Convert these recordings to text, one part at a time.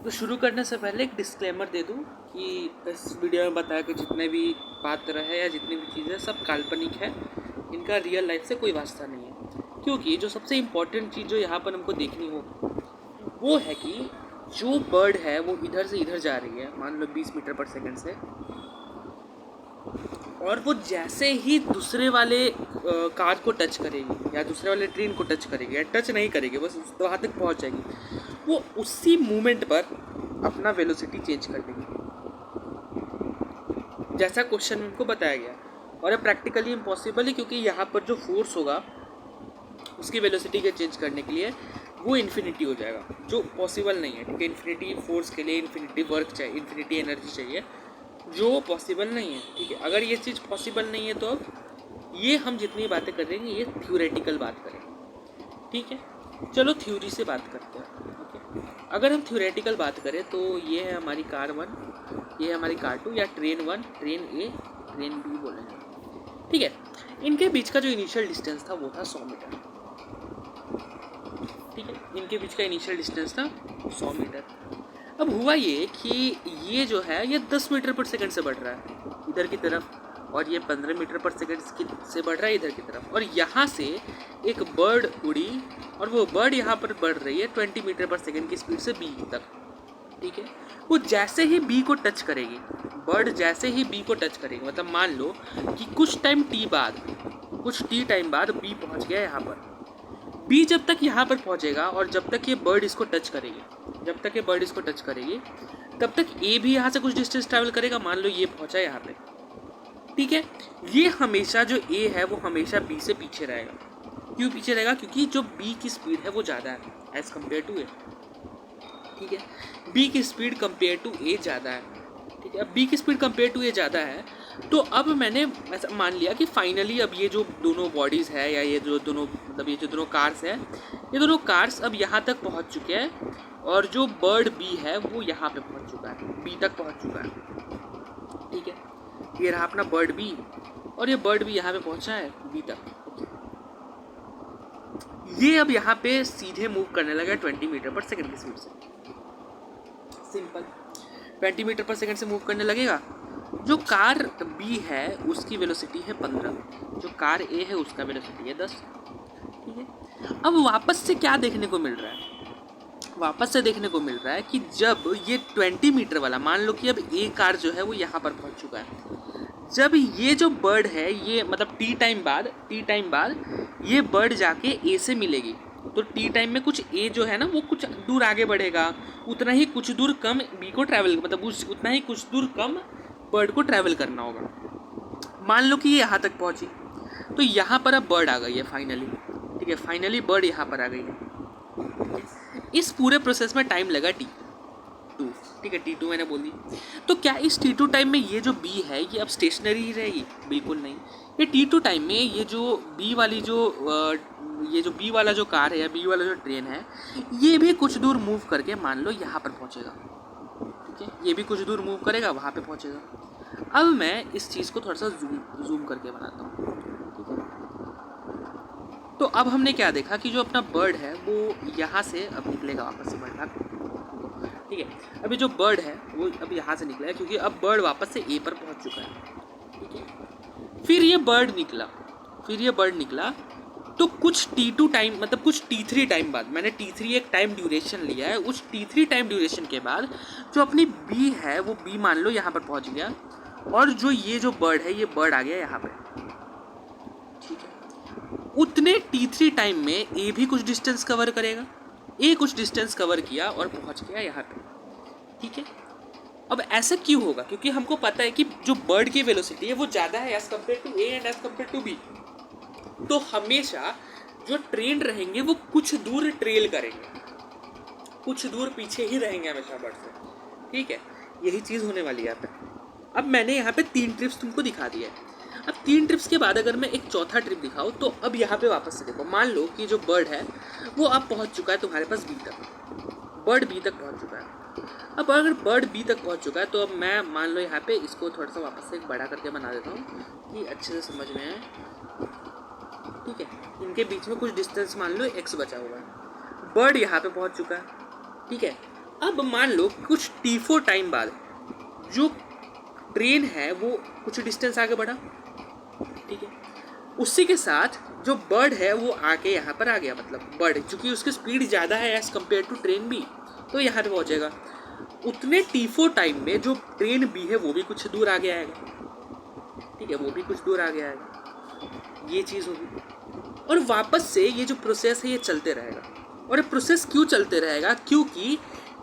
तो शुरू करने से पहले एक डिस्क्लेमर दे दूं कि इस वीडियो में बताया कि जितने भी पात्र है या जितनी भी चीज़ें सब काल्पनिक है, इनका रियल लाइफ से कोई वास्ता नहीं है। क्योंकि जो सबसे इम्पोर्टेंट चीज़ जो यहाँ पर हमको देखनी हो वो है कि जो बर्ड है वो इधर से इधर जा रही है, मान लो 20 मीटर पर सेकंड से, और वो जैसे ही दूसरे वाले कार को टच करेगी या दूसरे वाले ट्रेन को टच करेगी या टच नहीं करेगी, बस वहाँ तक पहुँच जाएगी, वो उसी मोमेंट पर अपना वेलोसिटी चेंज कर देगी, जैसा क्वेश्चन में उनको बताया गया। और ये प्रैक्टिकली इम्पॉसिबल है क्योंकि यहाँ पर जो फोर्स होगा उसकी वेलोसिटी के चेंज करने के लिए वो इन्फिनिटी हो जाएगा, जो पॉसिबल नहीं है। ठीक है, इन्फिनिटी फोर्स के लिए इन्फिनिटी वर्क चाहिए, इन्फिनिटी एनर्जी चाहिए, जो पॉसिबल नहीं है। ठीक है, अगर ये चीज़ पॉसिबल नहीं है तो अब ये हम जितनी बातें करेंगे ये थ्योरेटिकल बात करेंगे। ठीक है, चलो थ्योरी से बात करते हैं। ओके, अगर हम थ्योरेटिकल बात करें तो ये है हमारी कार 1, ये है हमारी कार 2 या ट्रेन 1, ट्रेन ए, ट्रेन बी बोलेंगे। ठीक है, इनके बीच का जो इनिशियल डिस्टेंस था वो था 100 मीटर। ठीक है, इनके बीच का इनिशियल डिस्टेंस था 100 मीटर। अब हुआ ये कि ये जो है ये 10 मीटर पर सेकंड से बढ़ रहा है इधर की तरफ, और ये 15 मीटर पर सेकंड से बढ़ रहा है इधर की तरफ, और यहाँ से एक बर्ड उड़ी और वो बर्ड यहाँ पर बढ़ रही है 20 मीटर पर सेकंड की स्पीड से बी तक। ठीक है, वो जैसे ही बी को टच करेगी, बर्ड जैसे ही बी को टच करेगी, मतलब मान लो कि कुछ टाइम टाइम बाद बी पहुँच गया यहाँ पर। बी जब तक यहाँ पर पहुँचेगा और जब तक ये बर्ड इसको टच करेगी, तब तक ए भी यहाँ से कुछ डिस्टेंस ट्रैवल करेगा। मान लो ये पहुँचा यहाँ पे। ठीक है, ये हमेशा जो ए है वो हमेशा बी से पीछे रहेगा। क्यों पीछे रहेगा? क्योंकि जो बी की स्पीड है वो ज़्यादा है एज़ कम्पेयर टू ए। ठीक है, बी की स्पीड कंपेयर टू ए ज़्यादा है। ठीक है, अब बी की स्पीड कंपेयर टू ए ज़्यादा है, तो अब मैंने ऐसा मान लिया कि फाइनली अब ये जो दोनों बॉडीज़ है या ये जो दोनों कार्स है, ये दोनों कार्स अब यहाँ तक पहुँच चुके हैं, और जो बर्ड बी है वो यहाँ पे पहुँच चुका है, बी तक पहुँच चुका है। ठीक है, ये रहा अपना बर्ड बी, और ये बर्ड भी यहाँ पे पहुँचा है बी तक। ये अब यहाँ पे सीधे मूव करने लगा 20 मीटर पर सेकंड की स्पीड से। सिंपल, 20 मीटर पर सेकंड से मूव करने लगेगा। जो कार बी है उसकी वेलोसिटी है 15, जो कार ए है उसका वेलोसिटी है 10। ठीक है, अब वापस से क्या देखने को मिल रहा है? वापस से देखने को मिल रहा है कि जब ये 20 मीटर वाला, मान लो कि अब ए कार जो है वो यहाँ पर पहुँच चुका है, जब ये जो बर्ड है ये मतलब टी टाइम बाद ये बर्ड जाके ए से मिलेगी, तो टी टाइम में कुछ ए जो है ना वो कुछ दूर आगे बढ़ेगा, उतना ही कुछ दूर कम बी को ट्रैवल, मतलब उतना ही कुछ दूर कम बर्ड को ट्रैवल करना होगा। मान लो कि ये यहाँ तक पहुँची, तो यहाँ पर अब बर्ड आ गई है फाइनली। ठीक है, फाइनली बर्ड यहाँ पर आ गई है। इस पूरे प्रोसेस में टाइम लगा T2। ठीक है, T2 मैंने बोल दी। तो क्या इस T2 टाइम में ये जो B है ये अब स्टेशनरी ही रहेगी? बिल्कुल नहीं। ये T2 टाइम में ये जो B वाला जो कार है या B वाला जो ट्रेन है, ये भी कुछ दूर मूव करके मान लो यहाँ पर पहुँचेगा। ठीक है, ये भी कुछ दूर मूव करेगा, वहाँ पे पहुँचेगा। अब मैं इस चीज़ को थोड़ा सा जूम करके बनाता हूँ। ठीक है, तो अब हमने क्या देखा कि जो अपना बर्ड है वो यहाँ से अब निकलेगा वापस से बर्ड भाग। ठीक है, अभी जो बर्ड है वो अब यहाँ से निकलेगा क्योंकि अब बर्ड वापस से ए पर पहुँच चुका है। ठीक है, फिर ये बर्ड निकला, तो कुछ T2 टाइम, मतलब कुछ T3 टाइम बाद, मैंने T3 एक टाइम ड्यूरेशन लिया है, उस T3 टाइम ड्यूरेशन के बाद जो अपनी B है वो B मान लो यहाँ पर पहुँच गया, और जो ये जो बर्ड है ये बर्ड आ गया यहाँ पर। ठीक है, उतने T3 टाइम में ए भी कुछ डिस्टेंस कवर करेगा, ए कुछ डिस्टेंस कवर किया और पहुंच गया यहाँ पे। ठीक है, अब ऐसा क्यों होगा? क्योंकि हमको पता है कि जो बर्ड की वेलोसिटी है वो ज़्यादा है as compare to A and as compare to B, तो हमेशा जो ट्रेन रहेंगे वो कुछ दूर ट्रेल करेंगे, कुछ दूर पीछे ही रहेंगे हमेशा बर्ड से। ठीक है, यही चीज़ होने वाली है यहाँ पे। अब मैंने यहाँ पे 3 ट्रिप्स तुमको दिखा दिया है। अब 3 ट्रिप्स के बाद अगर मैं एक चौथा ट्रिप दिखाऊँ, तो अब यहाँ पे वापस से देखो, मान लो कि जो बर्ड है वो अब पहुँच चुका है तुम्हारे पास बी तक, बर्ड बी तक पहुँच चुका है। अब अगर बर्ड बी तक पहुँच चुका है तो अब मैं मान लो यहाँ पे इसको थोड़ा सा वापस से एक बड़ा करके बना देता हूँ कि अच्छे से समझ में आए। ठीक है, इनके बीच में कुछ डिस्टेंस मान लो x बचा हुआ है, बर्ड यहाँ पे पहुँच चुका है। ठीक है, अब मान लो कुछ T4 टाइम बाद जो ट्रेन है वो कुछ डिस्टेंस आगे बढ़ा, ठीक है, उसी के साथ जो बर्ड है वो आके यहाँ पर आ गया, मतलब बर्ड चूँकि उसकी स्पीड ज़्यादा है as compare to train B, तो यहाँ पे पहुँचेगा। उतने T4 टाइम में जो ट्रेन बी है वो भी कुछ दूर आगे आएगा, ठीक है, वो भी कुछ दूर आगे आएगा, ये चीज़ होगी। और वापस से ये जो प्रोसेस है ये चलते रहेगा। और ये प्रोसेस क्यों चलते रहेगा? क्योंकि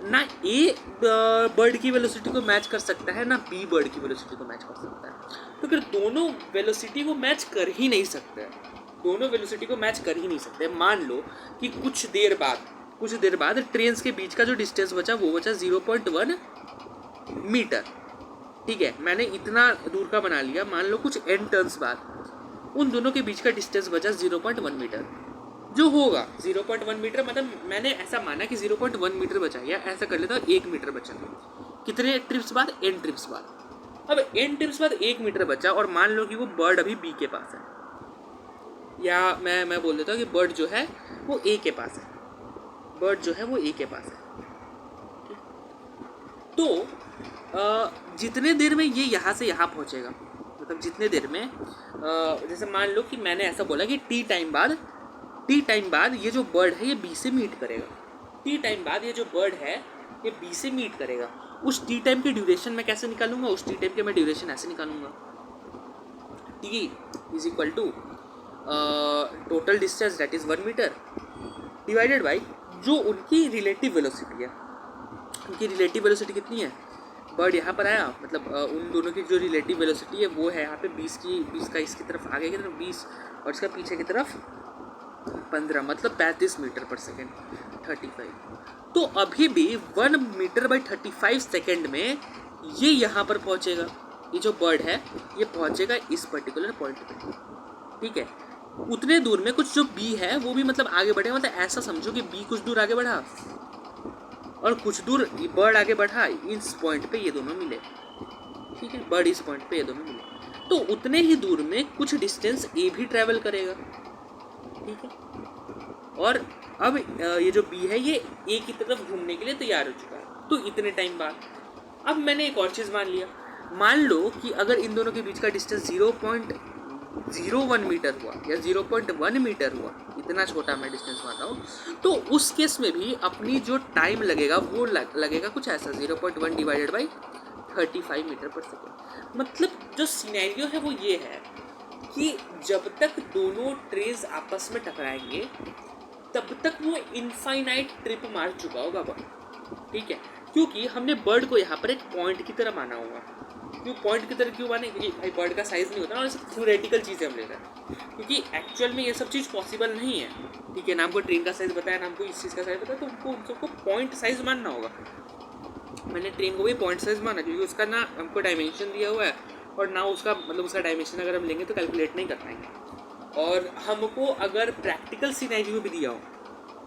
ना ए बर्ड की वेलोसिटी को मैच कर सकता है, ना बी बर्ड की वेलोसिटी को मैच कर सकता है। तो फिर दोनों वेलोसिटी को मैच कर ही नहीं सकते, दोनों वेलोसिटी को मैच कर ही नहीं सकते। मान लो कि कुछ देर बाद ट्रेन्स के बीच का जो डिस्टेंस बचा वो बचा 0.1 मीटर, ठीक है, मैंने इतना दूर का बना लिया। मान लो कुछ n टर्न्स बाद उन दोनों के बीच का डिस्टेंस बचा 0.1 मीटर, जो होगा 0.1 मीटर, मतलब मैंने ऐसा माना कि 0.1 मीटर बचा, या ऐसा कर लेता हूँ 1 मीटर बचा। कितने ट्रिप्स बाद? n ट्रिप्स बाद। अब n ट्रिप्स बाद 1 मीटर बचा, और मान लो कि वो बर्ड अभी बी के पास है, या मैं बोल देता हूँ कि बर्ड जो है वो ए के पास है, बर्ड जो है वो ए के पास है। तो जितने देर में ये यहाँ से यहाँ पहुँचेगा, मतलब जितने देर में जैसे मान लो कि मैंने ऐसा बोला कि टी टाइम बाद ये जो बर्ड है ये बी से मीट करेगा, टी टाइम बाद ये जो बर्ड है ये बी से मीट करेगा। उस टी टाइम की ड्यूरेशन मैं कैसे निकालूंगा? उस टी टाइम के मैं ड्यूरेशन ऐसे निकालूंगा, T is equal to total distance that is 1 meter divided by जो उनकी रिलेटिव वेलोसिटी है। उनकी रिलेटिव वेलोसिटी कितनी है? बर्ड यहाँ पर आया, मतलब उन दोनों की जो रिलेटिव वेलोसिटी है वो है यहाँ पे 20 का इसकी तरफ आगे की तरफ 20 और इसका पीछे की तरफ 15, मतलब 35 मीटर पर सेकेंड, 35। तो अभी भी 1 मीटर बाई 35 सेकेंड में ये यहाँ पर पहुँचेगा, ये जो बर्ड है ये पहुँचेगा इस पर्टिकुलर पॉइंट पे, ठीक है। उतने दूर में कुछ जो बी है वो भी मतलब आगे बढ़े, मतलब ऐसा समझो कि बी कुछ दूर आगे बढ़ा और कुछ दूर बर्ड आगे बढ़ा, इस पॉइंट पे ये दोनों मिले, ठीक है, बर्ड इस पॉइंट पे ये दोनों मिले। तो उतने ही दूर में कुछ डिस्टेंस ए भी ट्रैवल करेगा, ठीक है। और अब ये जो बी है ये ए की तरफ घूमने के लिए तैयार हो चुका है, तो इतने टाइम बाद अब मैंने एक और चीज़ मान लिया। मान लो कि अगर इन दोनों के बीच का डिस्टेंस 0.01 मीटर हुआ या 0.1 मीटर हुआ, इतना छोटा मैं डिस्टेंस मानता हूँ, तो उस केस में भी अपनी जो टाइम लगेगा वो लगेगा कुछ ऐसा 0.1 डिवाइडेड बाई 35 मीटर पर सेकेंड। मतलब जो सिनेरियो है वो ये है कि जब तक दोनों ट्रेन्स आपस में टकराएंगे तब तक वो इनफाइनाइट ट्रिप मार चुका होगा बर्ड, ठीक है, क्योंकि हमने बर्ड को यहाँ पर एक पॉइंट की तरह माना हुआ। क्यों पॉइंट की तरह क्यों माने? क्योंकि भाई बर्ड का साइज़ नहीं होता ना, और सब थ्योरेटिकल चीज़ें हम ले रहे हैं, क्योंकि एक्चुअल में ये सब चीज़ पॉसिबल नहीं है, ठीक है ना। हमको ट्रेन का साइज़ बताया ना, हमको इस चीज़ का साइज़ बताया, तो उनको उन सबको पॉइंट साइज़ मानना होगा। मैंने ट्रेन को भी पॉइंट साइज़ माना क्योंकि उसका ना हमको डायमेंशन दिया हुआ है, और ना उसका मतलब उसका डायमेंशन अगर हम लेंगे तो कैलकुलेट नहीं कर पाएंगे। और हमको अगर प्रैक्टिकल सिनेरियो भी दिया हो,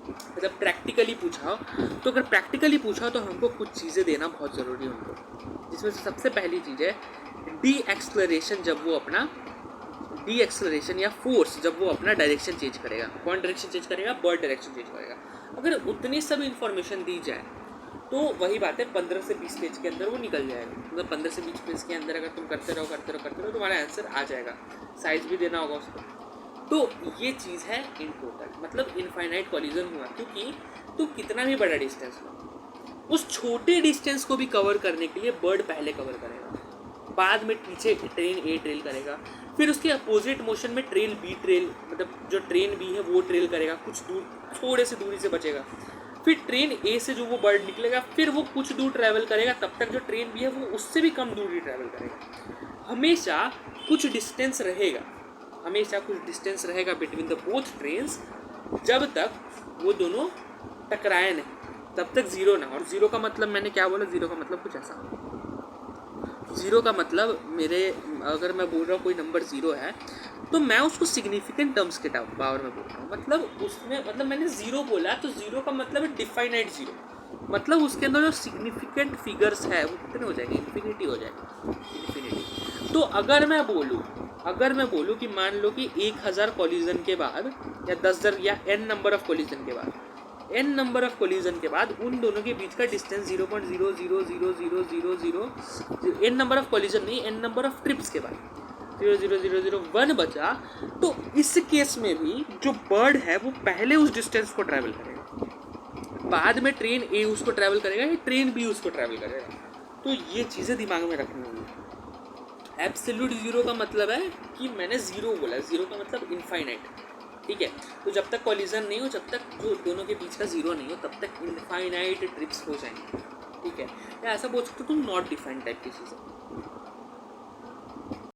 मतलब प्रैक्टिकली पूछा हो, तो अगर प्रैक्टिकली पूछा हो तो हमको कुछ चीज़ें देना बहुत ज़रूरी है उनको, जिसमें से सबसे पहली चीज़ है डी एक्सलरेशन। जब वो अपना डी एक्सलरेशन या फोर्स जब वो अपना डायरेक्शन चेंज करेगा, कौन डायरेक्शन चेंज करेगा? बर्ड डायरेक्शन चेंज करेगा। अगर उतनी सब इन्फॉर्मेशन दी जाए तो वही बात है 15 से 20 पेज के अंदर वो निकल जाएगा। मतलब 15 से 20 पेज के अंदर अगर तुम करते रहो तुम्हारा आंसर आ जाएगा, साइज भी देना होगा उसको। तो ये चीज़ है इन टोटल, मतलब इनफाइनाइट कॉलिजन हुआ, क्योंकि तुम कितना भी बड़ा डिस्टेंस लो, उस छोटे डिस्टेंस को भी कवर करने के लिए बर्ड पहले कवर करेगा, बाद में पीछे ट्रेन ए ट्रेल करेगा, फिर उसके अपोजिट मोशन में ट्रेन बी ट्रेल, मतलब जो ट्रेन बी है वो ट्रेल करेगा, कुछ दूर थोड़े से दूरी से बचेगा, फिर ट्रेन ए से जो वो बर्ड निकलेगा फिर वो कुछ दूर ट्रैवल करेगा, तब तक जो ट्रेन बी है वो उससे भी कम दूरी ट्रैवल करेगा। हमेशा कुछ डिस्टेंस रहेगा बिटवीन द बोथ ट्रेन्स, जब तक वो दोनों टकराए नहीं तब तक ज़ीरो ना। और ज़ीरो का मतलब मैंने क्या बोला? ज़ीरो का मतलब कुछ ऐसा, ज़ीरो का मतलब मेरे अगर मैं बोल रहा हूँ कोई नंबर ज़ीरो है तो मैं उसको सिग्निफिकेंट टर्म्स के पावर में बोल रहा हूँ। मतलब उसमें मतलब मैंने ज़ीरो बोला तो ज़ीरो का मतलब है डिफाइनाइट ज़ीरो, मतलब उसके अंदर जो सिग्निफिकेंट फिगर्स है वो कितने हो जाएंगे? इन्फिनिटी हो जाएगा, इन्फिनिटी। तो अगर मैं बोलूँ कि मान लो कि 1000 कॉलिजन के बाद या 10,000 या n नंबर ऑफ कॉलिजन के बाद n नंबर ऑफ कोलिजन के बाद उन दोनों के बीच का distance 0.0000000 n number of collision नहीं, n नंबर ऑफ ट्रिप्स के बाद 0.0001 बचा। तो इस केस में भी जो बर्ड है वो पहले उस डिस्टेंस को ट्रैवल करेगा, बाद में ट्रेन ए उसको ट्रैवल करेगा या ट्रेन बी उसको ट्रैवल करेगा। तो ये चीज़ें दिमाग में रखनी होंगी। एब्सोल्यूट ज़ीरो का मतलब है कि मैंने ज़ीरो बोला, ज़ीरो का मतलब इनफाइनाइट, ठीक है। तो जब तक कॉलिजन नहीं हो, जब तक जो दोनों के बीच का ज़ीरो नहीं हो, तब तक इनफाइनाइट ट्रिप्स हो जाएंगे, ठीक है। या ऐसा बोल सकते हो तुम नॉट डिफाइंड टाइप की चीज़ें।